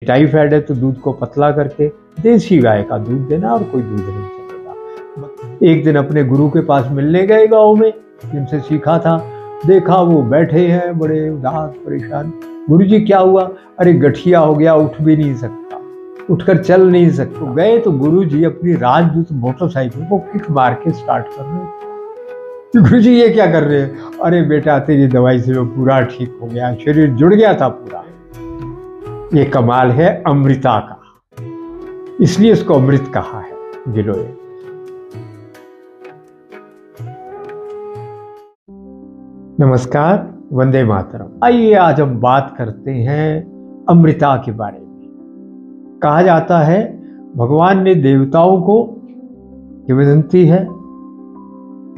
Typhoid है तो दूध को पतला करके देसी गाय का दूध देना और कोई दूध नहीं चलेगा। एक दिन अपने गुरु के पास मिलने गए गांव में, जिनसे सीखा था। देखा वो बैठे हैं बड़े उदास परेशान। गुरुजी क्या हुआ? अरे गठिया हो गया, उठ भी नहीं सकता, उठकर चल नहीं सकता। गए तो गुरुजी अपनी राजदूत मोटरसाइकिल को किक मार के स्टार्ट कर रहे थे। गुरुजी ये क्या कर रहे हैं? अरे बेटा तेरी दवाई से वो पूरा ठीक हो गया, शरीर जुड़ गया था पूरा। ये कमाल है अमृता का, इसलिए इसको अमृत कहा है गिलोय। नमस्कार, वंदे मातरम। आइए आज हम बात करते हैं अमृता के बारे में। कहा जाता है भगवान ने देवताओं को किंवदंती है,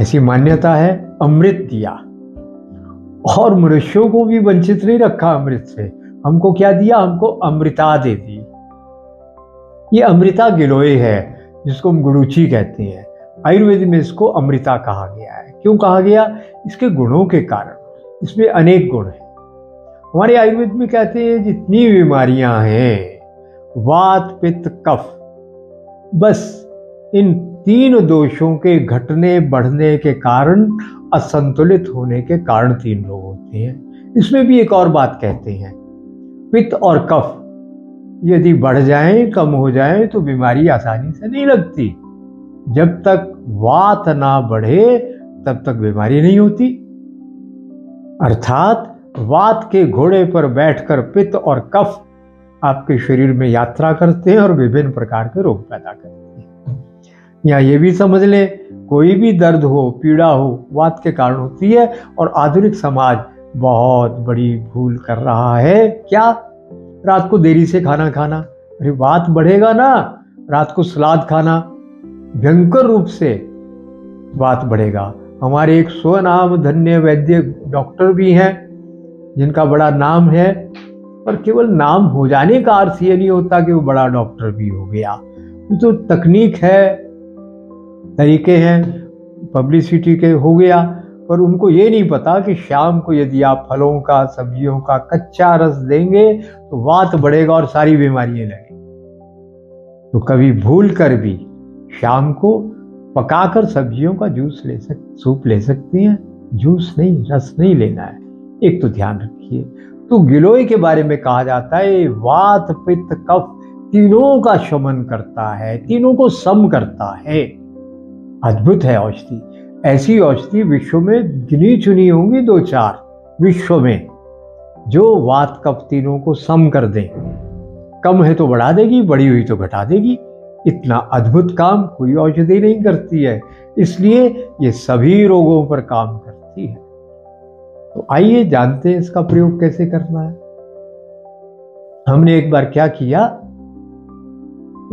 ऐसी मान्यता है, अमृत दिया और मनुष्यों को भी वंचित नहीं रखा अमृत से। हमको क्या दिया? हमको अमृता दे दी। ये अमृता गिलोय है, जिसको हम गुरुची कहते हैं। आयुर्वेद में इसको अमृता कहा गया है। क्यों कहा गया? इसके गुणों के कारण। इसमें अनेक गुण हैं। हमारे आयुर्वेद में कहते हैं जितनी बीमारियां हैं, वात पित्त कफ, बस इन तीन दोषों के घटने बढ़ने के कारण, असंतुलित होने के कारण तीन रोग होते हैं। इसमें भी एक और बात कहते हैं, पित्त और कफ यदि बढ़ जाएं, कम हो जाएं तो बीमारी आसानी से नहीं लगती। जब तक वात ना बढ़े तब तक बीमारी नहीं होती। अर्थात वात के घोड़े पर बैठकर पित्त और कफ आपके शरीर में यात्रा करते हैं और विभिन्न प्रकार के रोग पैदा करते हैं। या ये भी समझ लें, कोई भी दर्द हो, पीड़ा हो, वात के कारण होती है। और आधुनिक समाज बहुत बड़ी भूल कर रहा है। क्या? रात को देरी से खाना खाना। अरे वात बढ़ेगा ना, रात को सलाद खाना, भयंकर रूप से वात बढ़ेगा। हमारे एक स्वनाम धन्य वैद्य डॉक्टर भी हैं, जिनका बड़ा नाम है, पर केवल नाम हो जाने का अर्थ ये नहीं होता कि वो बड़ा डॉक्टर भी हो गया। वो तो तकनीक है, तरीके हैं, पब्लिसिटी के हो गया। पर उनको ये नहीं पता कि शाम को यदि आप फलों का, सब्जियों का कच्चा रस देंगे तो वात बढ़ेगा और सारी बीमारियां लगेंगी। तो कभी भूल कर भी शाम को पकाकर सब्जियों का सूप ले सकती हैं। जूस नहीं, रस नहीं लेना है। एक तो ध्यान रखिए। तो गिलोय के बारे में कहा जाता है वात पित्त कफ तीनों का शमन करता है, तीनों को सम करता है। अद्भुत है औषधि। ऐसी औषधि विश्व में गिनी चुनी होंगी 2-4 विश्व में, जो वात कफ तीनों को सम कर दे। कम है तो बढ़ा देगी, बढ़ी हुई तो घटा देगी। इतना अद्भुत काम कोई औषधि नहीं करती है, इसलिए ये सभी रोगों पर काम करती है। तो आइए जानते हैं इसका प्रयोग कैसे करना है। हमने एक बार क्या किया,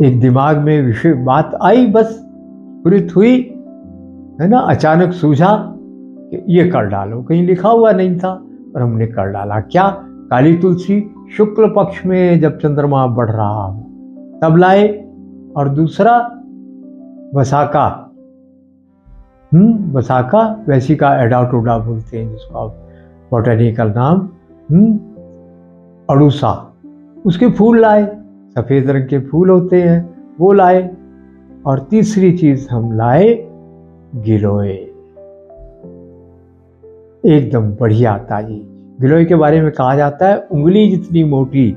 एक दिमाग में विषय बात आई, बस स्फुरित हुई, है ना, अचानक सूझा कि ये कर डालो। कहीं लिखा हुआ नहीं था, पर हमने कर डाला। क्या? काली तुलसी शुक्ल पक्ष में जब चंद्रमा बढ़ रहा हो तब लाए। और दूसरा वसाका, वसाका, वैसिका एडाटोडा बोलते हैं जिसको आप, बॉटनिकल नाम, अड़ूसा, उसके फूल लाए, सफेद रंग के फूल होते हैं, वो लाए। और तीसरी चीज हम लाए गिलोय, एकदम बढ़िया ताजी। गिलोय के बारे में कहा जाता है उंगली जितनी मोटी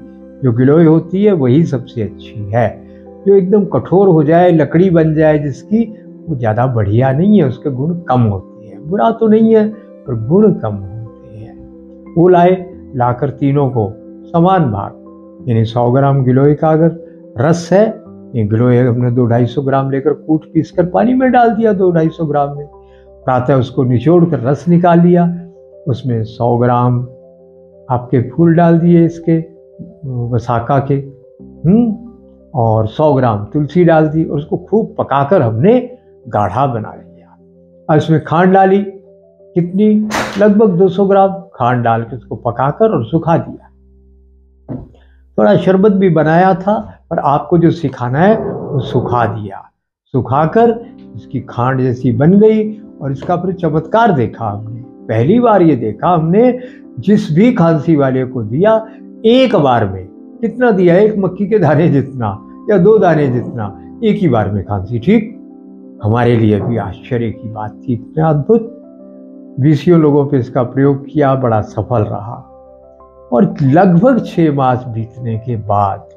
जो गिलोय होती है वही सबसे अच्छी है। जो एकदम कठोर हो जाए, लकड़ी बन जाए जिसकी, वो ज्यादा बढ़िया नहीं है, उसके गुण कम होते हैं। बुरा तो नहीं है, पर गुण कम होते हैं। वो लाए, लाकर तीनों को समान भाग, यानी 100 ग्राम गिलोय का अगर रस है, ये गिलोय हमने 200-250 ग्राम लेकर कूट पीस कर पानी में डाल दिया 200-250 ग्राम में। प्रातः उसको निचोड़ कर रस निकाल लिया। उसमें 100 ग्राम आपके फूल डाल दिए इसके वसाका के, और 100 ग्राम तुलसी डाल दी, और उसको खूब पकाकर हमने गाढ़ा बना लिया। और इसमें खांड डाली, कितनी? लगभग 200 ग्राम खांड डाल के उसको पकाकर और सुखा दिया। थोड़ा शरबत भी बनाया था, पर आपको जो सिखाना है वो सुखा दिया। सुखाकर इसकी खांड जैसी बन गई। और इसका फिर चमत्कार देखा हमने। पहली बार ये देखा हमने, जिस भी खांसी वाले को दिया, एक बार में कितना दिया, 1 मक्की के दाने जितना या 2 दाने जितना, एक ही बार में खांसी ठीक। हमारे लिए भी आश्चर्य की बात थी, इतना अद्भुत। 20 लोगों पे इसका प्रयोग किया, बड़ा सफल रहा। और लगभग 6 मास बीतने के बाद,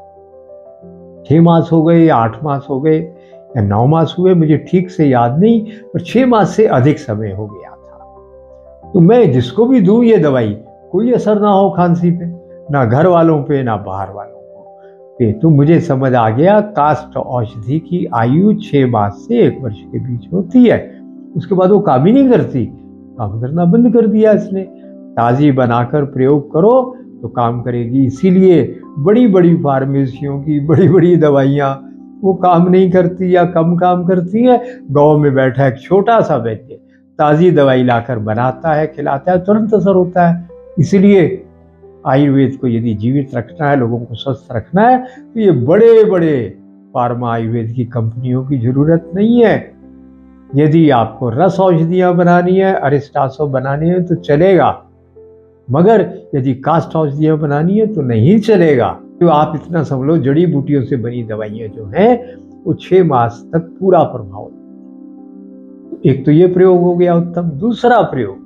6 मास हो गए या 8 मास हो गए या 9 मास हुए, मुझे ठीक से याद नहीं, पर 6 मास से अधिक समय हो गया था। तो मैं जिसको भी दूं ये दवाई, कोई असर ना हो खांसी पे, ना घर वालों पे ना बाहर वालों को। तो मुझे समझ आ गया काष्ठ औषधि की आयु 6 मास से 1 वर्ष के बीच होती है। उसके बाद वो काम ही नहीं करती, काम करना बंद कर दिया इसने। ताज़ी बनाकर प्रयोग करो तो काम करेगी। इसीलिए बड़ी बड़ी फार्मेसियों की बड़ी बड़ी दवाइयाँ वो काम नहीं करती या कम काम करती हैं। गांव में बैठा एक छोटा सा वैद्य ताज़ी दवाई लाकर बनाता है, खिलाता है, तुरंत असर होता है। इसलिए आयुर्वेद को यदि जीवित रखना है, लोगों को स्वस्थ रखना है, तो ये बड़े बड़े फार्मा आयुर्वेद की कंपनियों की जरूरत नहीं है। यदि आपको रस औषधियाँ बनानी है, अरिस्टासो बनानी है तो चलेगा, मगर यदि काष्ठ औषधियाँ बनानी है तो नहीं चलेगा। तो आप इतना समझ लो, जड़ी बूटियों से बनी दवाइयाँ जो हैं वो 6 मास तक पूरा प्रभाव। एक तो ये प्रयोग हो गया उत्तम। दूसरा प्रयोग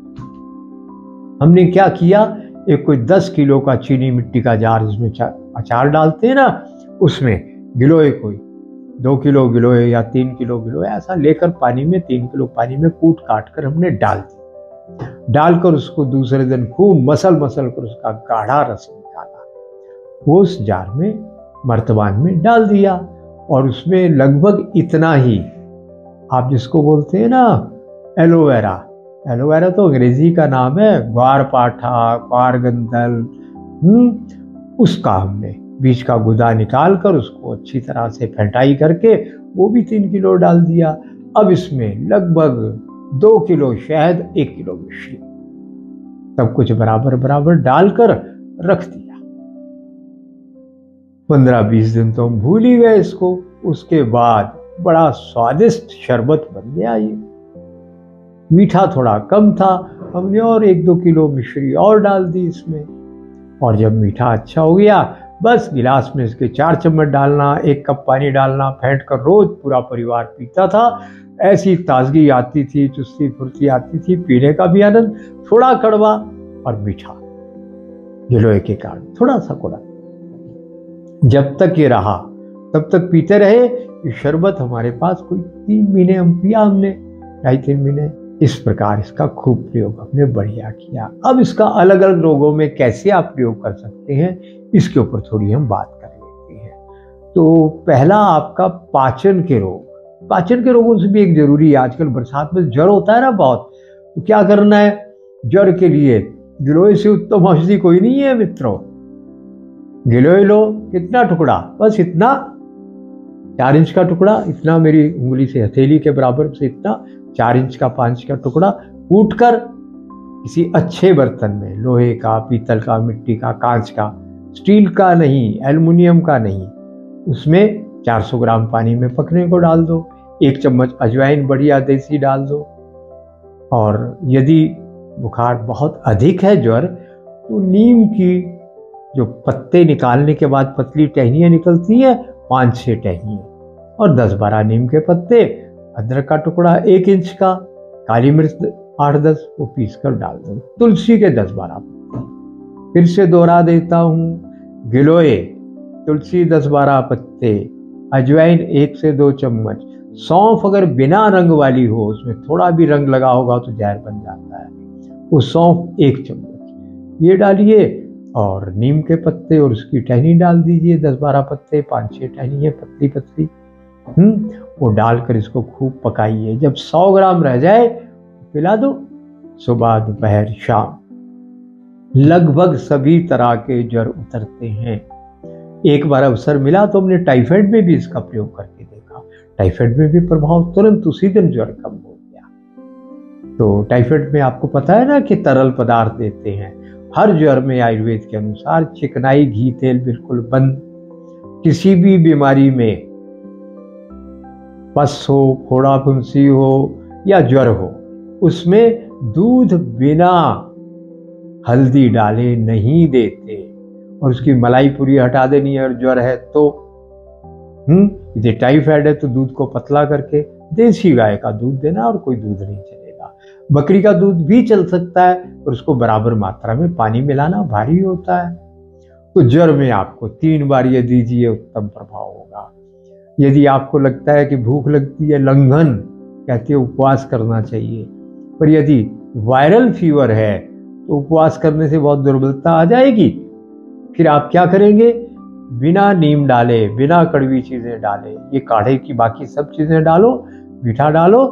हमने क्या किया, एक कोई 10 किलो का चीनी मिट्टी का जार, जिसमें अचार डालते हैं ना, उसमें गिलोय, कोई 2 किलो गिलोय या 3 किलो गिलोय ऐसा लेकर पानी में, 3 किलो पानी में कूट काट कर हमने डाल दिया। डालकर उसको दूसरे दिन खूब मसल कर उसका गाढ़ा रस निकाला, वो उस जार में, मर्तबान में डाल दिया। और उसमें लगभग इतना ही, आप जिसको बोलते हैं ना एलोवेरा, एलोवेरा तो अंग्रेजी का नाम है, ग्वारपाठा, ग्वारगंधल, उसका हमने बीज का गुदा निकाल कर उसको अच्छी तरह से फेंटाई करके वो भी 3 किलो डाल दिया। अब इसमें लगभग 2 किलो शहद, 1 किलो मिश्री, सब कुछ बराबर बराबर डालकर रख दिया। 15-20 दिन तो हम भूल ही गए इसको। उसके बाद बड़ा स्वादिष्ट शरबत बन गया ये। मीठा थोड़ा कम था, हमने और 1-2 किलो मिश्री और डाल दी इसमें। और जब मीठा अच्छा हो गया, बस गिलास में इसके 4 चम्मच डालना, 1 कप पानी डालना, फेंट कर रोज पूरा परिवार पीता था। ऐसी ताजगी आती थी, चुस्ती फुर्ती आती थी, पीने का भी आनंद। थोड़ा कड़वा और मीठा, गिलोय के कारण थोड़ा सा कड़वा। जब तक ये रहा तब तक पीते रहे। ये शरबत हमारे पास कोई 3 महीने हम पिया, हमने 2.5-3 महीने। इस प्रकार इसका खूब प्रयोग हमने बढ़िया किया। अब इसका अलग अलग रोगों में कैसे आप प्रयोग कर सकते हैं, इसके ऊपर थोड़ी हम बात कर लेते हैं। तो पहला आपका पाचन के रोग। पाचन के रोगों से भी एक जरूरी है, आजकल बरसात में ज्वर होता है ना बहुत, तो क्या करना है, ज्वर के लिए गिलोय से उत्तम औषधि कोई नहीं है मित्रों। गिलोय लो, कितना टुकड़ा, बस इतना, 4 इंच का टुकड़ा, इतना मेरी उंगली से हथेली के बराबर से इतना, 4 इंच का 5 का टुकड़ा कूट कर किसी अच्छे बर्तन में, लोहे का, पीतल का, मिट्टी का, कांच का, स्टील का नहीं, एल्युमिनियम का नहीं, उसमें 400 ग्राम पानी में पकने को डाल दो। 1 चम्मच अजवाइन बढ़िया देसी डाल दो। और यदि बुखार बहुत अधिक है, ज्वर, तो नीम की जो पत्ते निकालने के बाद पतली टहनियाँ निकलती हैं, 5-6 टहनियाँ, और 10-12 नीम के पत्ते, अदरक का टुकड़ा 1 इंच का, काली मिर्च 8-10 वो पीस कर डाल दो। तुलसी के 10-12 पत्ते, फिर से दोहरा देता हूँ, गिलोय, तुलसी 10-12 पत्ते, अजवाइन 1 से 2 चम्मच, सौंफ अगर बिना रंग वाली हो, उसमें थोड़ा भी रंग लगा होगा तो जहर बन जाता है, वो सौंफ 1 चम्मच ये डालिए। और नीम के पत्ते और उसकी टहनी डाल दीजिए, 10-12 पत्ते, 5-6 टहनी है पतली पतली, वो डालकर इसको खूब पकाइए। जब 100 ग्राम रह जाए पिला दो, सुबह दोपहर शाम। लगभग सभी तरह के ज्वर उतरते हैं। एक बार अवसर मिला तो हमने टाइफाइड में भी इसका प्रयोग करके देखा, टाइफाइड में भी प्रभाव तुरंत उसी दिन ज्वर कम हो गया। तो टाइफाइड में आपको पता है ना कि तरल पदार्थ देते हैं। हर ज्वर में आयुर्वेद के अनुसार चिकनाई, घी, तेल बिल्कुल बंद। किसी भी बीमारी में, पस हो, फोड़ा फुंसी हो या ज्वर हो, उसमें दूध बिना हल्दी डाले नहीं देते। और उसकी मलाई पूरी हटा देनी है, और ज्वर है तो यदि टाइफाइड है तो दूध को पतला करके देसी गाय का दूध देना, और कोई दूध नहीं चलेगा। बकरी का दूध भी चल सकता है, और उसको बराबर मात्रा में पानी मिलाना, भारी होता है। तो ज्वर में आपको 3 बार ये दीजिए, उत्तम प्रभाव होगा। यदि आपको लगता है कि भूख लगती है, लंघन कहते हैं, उपवास करना चाहिए। पर यदि वायरल फीवर है तो उपवास करने से बहुत दुर्बलता आ जाएगी। फिर आप क्या करेंगे? बिना नीम डाले, बिना कड़वी चीजें डाले, ये काढ़े की बाकी सब चीजें डालो, मीठा डालो,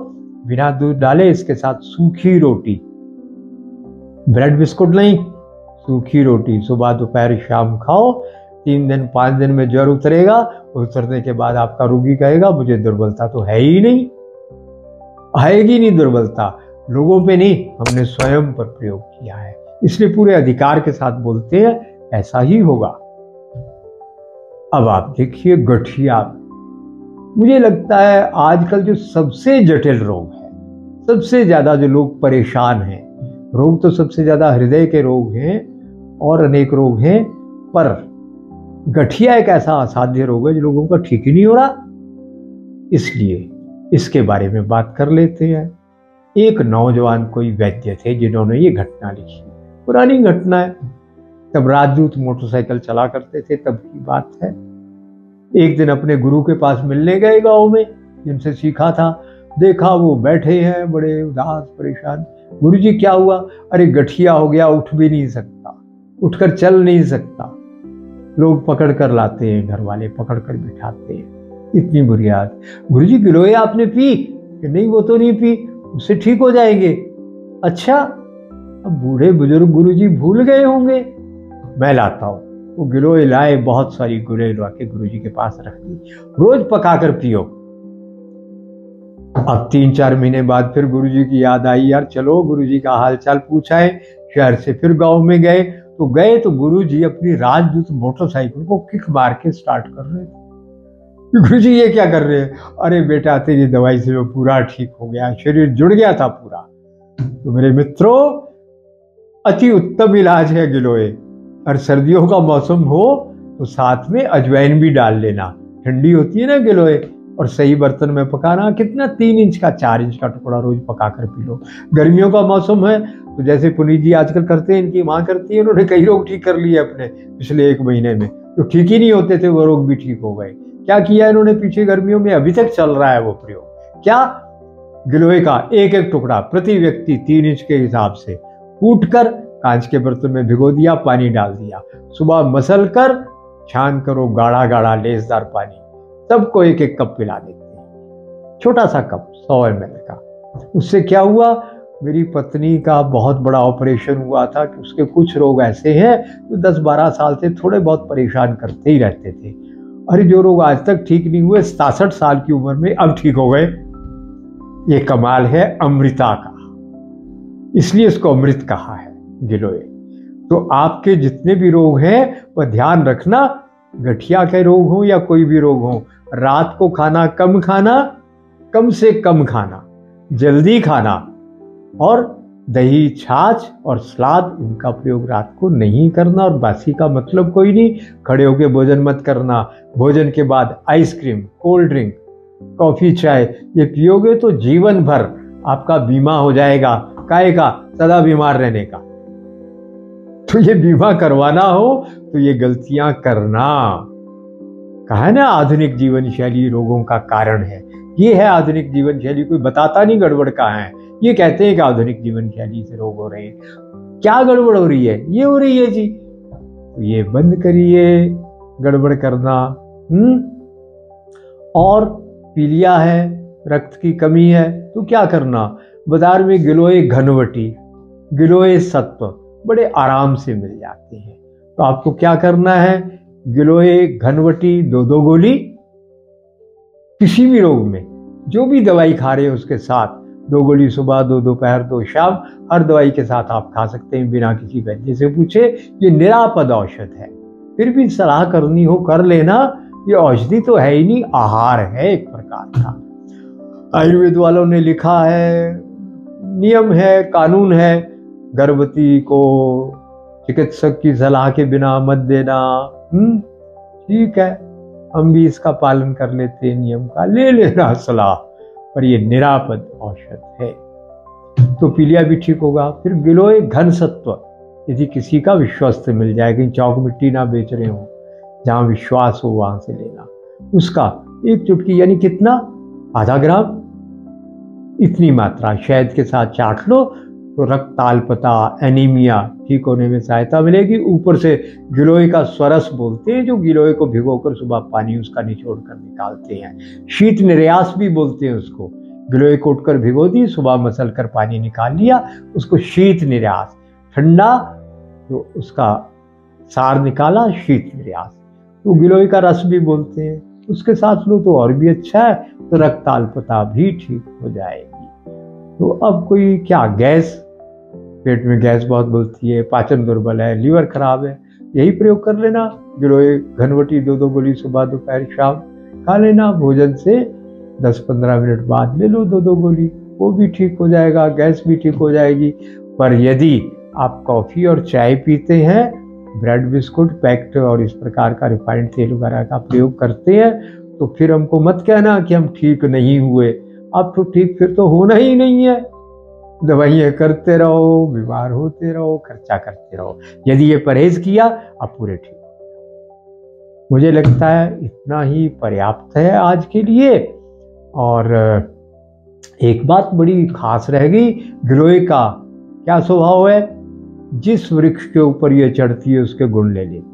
बिना दूध डाले, इसके साथ सूखी रोटी, ब्रेड बिस्कुट नहीं, सूखी रोटी सुबह दोपहर शाम खाओ। 3 दिन 5 दिन में ज्वर उतरेगा। उतरने के बाद आपका रोगी कहेगा मुझे दुर्बलता तो है ही नहीं, आएगी नहीं दुर्बलता। लोगों पे नहीं, हमने स्वयं पर प्रयोग किया है, इसलिए पूरे अधिकार के साथ बोलते हैं ऐसा ही होगा। अब आप देखिए गठिया, मुझे लगता है आजकल जो सबसे जटिल रोग है, सबसे ज्यादा जो लोग परेशान हैं, रोग तो सबसे ज्यादा हृदय के रोग हैं और अनेक रोग हैं, पर गठिया एक ऐसा असाध्य रोग है जो लोगों का ठीक ही नहीं हो रहा। इसलिए इसके बारे में बात कर लेते हैं। एक नौजवान कोई वैद्य थे जिन्होंने ये घटना लिखी, पुरानी घटना है, तब राजदूत मोटरसाइकिल चला करते थे, तब की बात है। एक दिन अपने गुरु के पास मिलने गए गांव में, जिनसे सीखा था। देखा वो बैठे हैं बड़े उदास परेशान। गुरुजी क्या हुआ? अरे गठिया हो गया, उठ भी नहीं सकता, उठकर चल नहीं सकता। लोग पकड़ कर लाते हैं, घर वाले पकड़ कर बिठाते हैं, इतनी बुरी हालत। गुरुजी गिलोय आपने पी? कि नहीं वो तो नहीं पी, उससे ठीक हो जाएंगे। अच्छा, अब बूढ़े बुजुर्ग गुरुजी भूल गए होंगे, मैं लाता हूं। वो गिलोय लाए, बहुत सारी गिलोय ला के गुरुजी के पास रख दी, रोज पकाकर पियो। अब 3-4 महीने बाद फिर गुरुजी की याद आई, यार चलो गुरुजी का हालचाल पूछाए। शहर से फिर गांव में गए तो गुरुजी अपनी राजदूत मोटरसाइकिल को किक मार के स्टार्ट कर रहे थे। गुरुजी ये क्या कर रहे हैं? अरे बेटा तेरी दवाई से वो पूरा ठीक हो गया, शरीर जुड़ गया था पूरा। तो मेरे मित्रों, अति उत्तम इलाज है गिलोय। और सर्दियों का मौसम हो तो साथ में अजवाइन भी डाल लेना, ठंडी होती है ना गिलोय। और सही बर्तन में पकाना, कितना 3 इंच का 4 इंच का टुकड़ा रोज पकाकर पी लो। गर्मियों का मौसम है तो जैसे पुनीत जी आजकल करते हैं, इनकी माँ करती है, उन्होंने कई रोग ठीक कर लिए अपने पिछले 1 महीने में, जो ठीक ही नहीं होते थे वो रोग भी ठीक हो गए। क्या किया इन्होंने पीछे गर्मियों में, अभी तक चल रहा है वो प्रयोग। क्या? गिलोय का एक एक टुकड़ा प्रति व्यक्ति 3 इंच के हिसाब से कूट कर कांच के बर्तन में भिगो दिया, पानी डाल दिया, सुबह मसल कर छान करो, गाढ़ा गाढ़ा लेसदार पानी, सबको 1-1 कप पिला देते हैं, छोटा सा कप 100 ml का। उससे क्या हुआ? मेरी पत्नी का बहुत बड़ा ऑपरेशन हुआ था कि उसके कुछ रोग ऐसे हैं जो 10-12 साल से थोड़े बहुत परेशान करते ही रहते थे। अरे जो रोग आज तक ठीक नहीं हुए, 67 साल की उम्र में अब ठीक हो गए। ये कमाल है अमृता का, इसलिए इसको अमृत कहा है गिलोय। तो आपके जितने भी रोग हैं वह ध्यान रखना, गठिया के रोग हो या कोई भी रोग हो, रात को खाना कम खाना, कम से कम खाना, जल्दी खाना, और दही, छाछ और सलाद इनका प्रयोग रात को नहीं करना। और बासी का मतलब कोई नहीं, खड़े होकर भोजन मत करना। भोजन के बाद आइसक्रीम, कोल्ड ड्रिंक, कॉफी, चाय ये पियोगे तो जीवन भर आपका बीमा हो जाएगा, काहे का? सदा बीमार रहने का। तो ये बीमा करवाना हो तो ये गलतियां करना। कहा है ना, आधुनिक जीवन शैली रोगों का कारण है। ये है आधुनिक जीवन शैली, कोई बताता नहीं गड़बड़ कहाँ है। ये कहते हैं कि आधुनिक जीवन शैली से रोग हो रहे हैं। क्या गड़बड़ हो रही है? ये हो रही है जी। तो ये बंद करिए गड़बड़ करना। और पीलिया है, रक्त की कमी है, तो क्या करना? बाजार में गिलोय घनवटी, गिलोय सत्व बड़े आराम से मिल जाते हैं। तो आपको क्या करना है? गिलोय घनवटी 2-2 गोली, किसी भी रोग में जो भी दवाई खा रहे हैं उसके साथ 2 गोली सुबह, 2 दोपहर, 2 शाम, हर दवाई के साथ आप खा सकते हैं बिना किसी वैद्य से पूछे। ये निरापद औषध है। फिर भी सलाह करनी हो कर लेना, ये औषधि तो है ही नहीं, आहार है एक प्रकार का। आयुर्वेद वालों ने लिखा है, नियम है, कानून है, गर्भवती को चिकित्सक की सलाह के बिना मत देना। ठीक है, हम भी इसका पालन कर लेते हैं, नियम का ले लेना सलाह, पर ये निरापद औषध है। तो पीलिया भी ठीक होगा। फिर गिलोय घन सत्व, यदि किसी का विश्वस्त मिल जाए, कहीं चौक मिट्टी ना बेच रहे हो, जहाँ विश्वास हो वहां से लेना, उसका एक चुटकी यानी कितना, आधा ग्राम, इतनी मात्रा शहद के साथ चाट लो तो रक्ताल्पता, एनीमिया ठीक होने में सहायता मिलेगी। ऊपर से गिलोय का स्वरस बोलते हैं, जो गिलोय को भिगोकर सुबह पानी उसका निचोड़ कर निकालते हैं। शीत निर्यास भी बोलते हैं उसको। गिलोय को उठकर भिगो दी, सुबह मसल कर पानी निकाल लिया, उसको शीत निर्यास। ठंडा तो उसका सार निकाला, शीत निर्यास। तो गिलोय का रस भी बोलते हैं, उसके साथ लो तो और भी अच्छा है, तो रक्ताल्पता भी ठीक हो जाएगी। तो अब कोई क्या, गैस, पेट में गैस बहुत बोलती है, पाचन दुर्बल है, लीवर खराब है, यही प्रयोग कर लेना। गिलोय घनवटी 2-2 गोली सुबह दोपहर शाम खा लेना। भोजन से 10-15 मिनट बाद ले लो 2-2 गोली, वो भी ठीक हो जाएगा, गैस भी ठीक हो जाएगी। पर यदि आप कॉफ़ी और चाय पीते हैं, ब्रेड बिस्कुट पैक्ड और इस प्रकार का रिफाइंड तेल वगैरह का प्रयोग करते हैं, तो फिर हमको मत कहना कि हम ठीक नहीं हुए। अब तो ठीक फिर तो होना ही नहीं है। दवाइयाँ करते रहो, बीमार होते रहो, खर्चा करते रहो। यदि ये परहेज किया, आप पूरे ठीक हो। मुझे लगता है इतना ही पर्याप्त है आज के लिए। और एक बात बड़ी खास रह गई, गिलोय का क्या स्वभाव है, जिस वृक्ष के ऊपर ये चढ़ती है उसके गुण ले लेती है।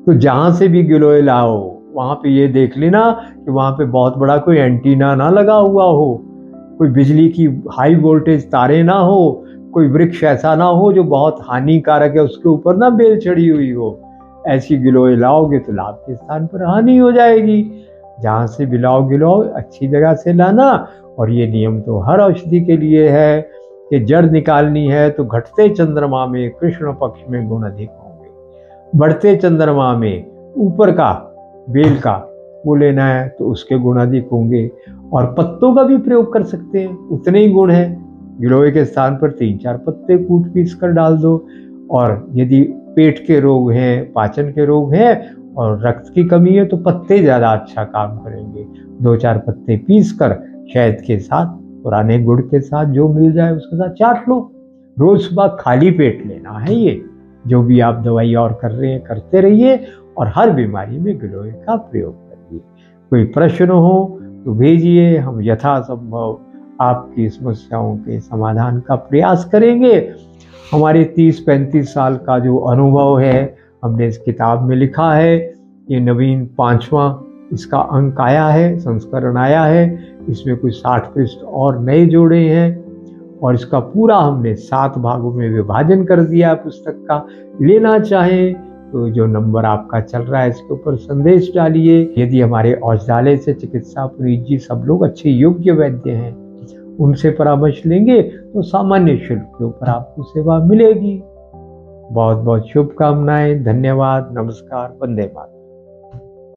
तो जहां से भी गिलोय लाओ, वहां पे ये देख लेना कि वहां पे बहुत बड़ा कोई एंटीना ना लगा हुआ हो, कोई बिजली की हाई वोल्टेज तारे ना हो, कोई वृक्ष ऐसा ना हो जो बहुत हानिकारक है, उसके ऊपर ना बेल चढ़ी हुई हो। ऐसी गिलोय लाओगे तो लाभ के स्थान पर हानि हो जाएगी। जहां से भी लाओ गिलोय, अच्छी जगह से लाना। और ये नियम तो हर औषधि के लिए है कि जड़ निकालनी है तो घटते चंद्रमा में कृष्ण पक्ष में गुण अधिक होंगे, बढ़ते चंद्रमा में ऊपर का बेल का वो लेना है तो उसके गुण अधिक होंगे। और पत्तों का भी प्रयोग कर सकते हैं, उतने ही गुण हैं। गिलोय के स्थान पर 3-4 पत्ते कूट पीस कर डाल दो। और यदि पेट के रोग हैं, पाचन के रोग हैं और रक्त की कमी है, तो पत्ते ज़्यादा अच्छा काम करेंगे। 2-4 पत्ते पीस कर शहद के साथ, पुराने गुड़ के साथ, जो मिल जाए उसके साथ चाट लो। रोज सुबह खाली पेट लेना है ये। जो भी आप दवाई और कर रहे हैं करते रहिए, और हर बीमारी में गिलोय का प्रयोग करिए। कोई प्रश्न हो तो भेजिए, हम यथासंभव आपकी समस्याओं के समाधान का प्रयास करेंगे। हमारे 30-35 साल का जो अनुभव है, हमने इस किताब में लिखा है। ये नवीन 5वां इसका अंक आया है, संस्करण आया है। इसमें कुछ 60 पृष्ठ और नए जोड़े हैं, और इसका पूरा हमने 7 भागों में विभाजन कर दिया है पुस्तक का। लेना चाहें तो जो नंबर आपका चल रहा है इसके ऊपर संदेश डालिए। यदि हमारे औषधालय से चिकित्सा पुनीत जी सब लोग अच्छे योग्य वैद्य हैं, उनसे परामर्श लेंगे तो सामान्य शुल्क के ऊपर आपको सेवा मिलेगी। बहुत बहुत शुभकामनाएं, धन्यवाद, नमस्कार, वंदे मातरम।